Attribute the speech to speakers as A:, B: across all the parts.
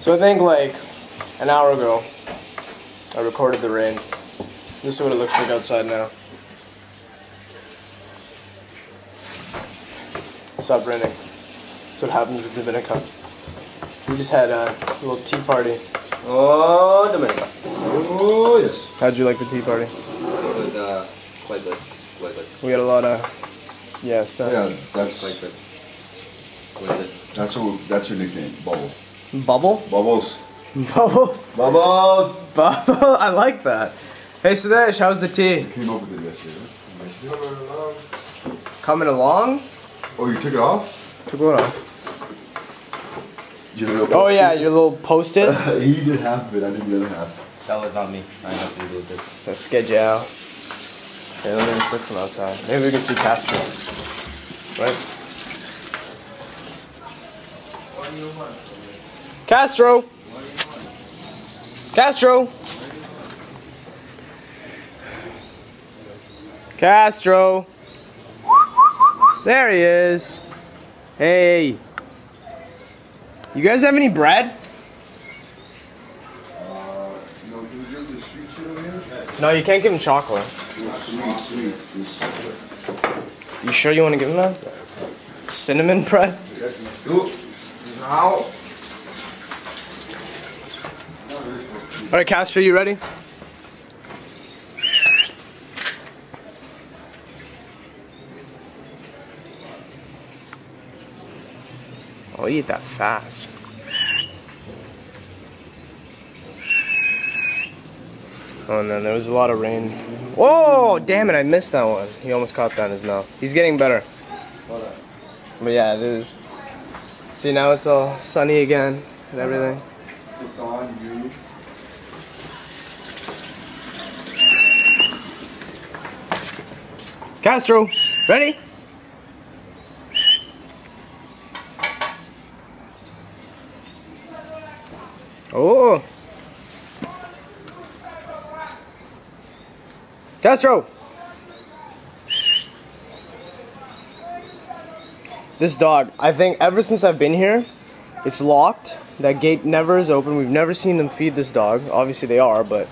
A: So I think like an hour ago, I recorded the rain. This is what it looks like outside now. Stop raining. That's what happens in Dominica. We just had a little tea party.
B: Oh, Dominica. Oh, yes.
A: How'd you like the tea party?
B: Good, quite good. Quite good.
A: We had a lot of, stuff.
C: Yeah, that's
B: Quite good. Quite good.
C: that's your nickname, Bubble.
A: Bubble?
C: Bubbles.
A: Bubbles?
C: Bubbles.
A: Bubble? I like that. Hey Sudesh, how's the tea?
C: I came up with it yesterday.
A: Coming along?
C: Oh, you took it off?
A: Took what off?
C: Your little
A: Oh yeah, your little post-it?
C: He did half of it, I did the other half.
B: That was not me. I have to do this.
A: So schedule. Okay, let me just look from outside. Maybe we can see Castro. Right? Castro! Castro! Castro! There he is. Hey. You guys have any bread?
C: No, can we give the sweet shit over here?
A: No, you can't give him chocolate.
C: Sweet.
A: You sure you want to give him that? Cinnamon bread?
B: Now.
A: Alright, Castro, you ready? I'll eat that fast. Oh, and then there was a lot of rain. Oh, damn it, I missed that one. He almost caught that in his mouth. He's getting better. But yeah, there's... See, now it's all sunny again and everything.
C: It's on you.
A: Castro, ready? Oh. Castro. This dog, I think ever since I've been here, it's locked. That gate never is open. We've never seen them feed this dog. Obviously they are, but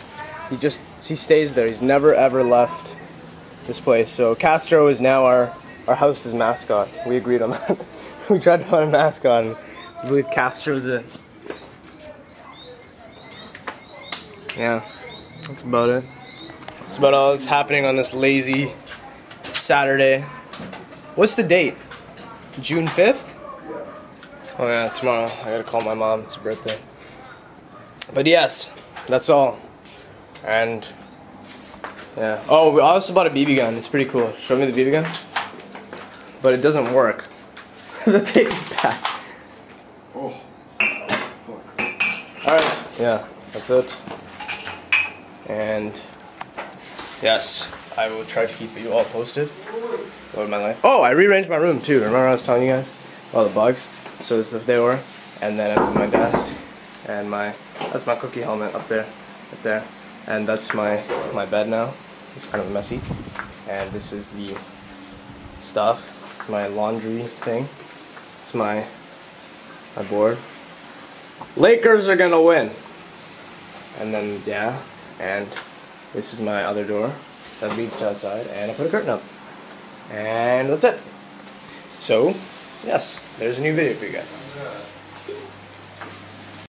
A: he stays there. He's never ever left this place. So Castro is now our house's mascot. We agreed on that. We tried to find a mascot and I believe Castro's it. Yeah, that's about it. That's about all that's happening on this lazy Saturday. What's the date? June 5th? Oh yeah, tomorrow. I gotta call my mom. It's her birthday. But yes, that's all. And yeah. Oh, we also bought a BB gun. It's pretty cool. Show me the BB gun. But it doesn't work. I have to take it back.
C: Oh. Fuck.
A: Alright. Yeah, that's it. And yes, I will try to keep you all posted about my life. Oh, I rearranged my room too. Remember I was telling you guys? All the bugs. So this is the door. And then I put my desk. And that's my cookie helmet up there. Right there. And that's my bed now. It's kind of messy. And this is the stuff. It's my laundry thing. It's my board. Lakers are gonna win. And then yeah. And this is my other door that leads to outside, and I put a curtain up. And that's it. So, yes, there's a new video for you guys.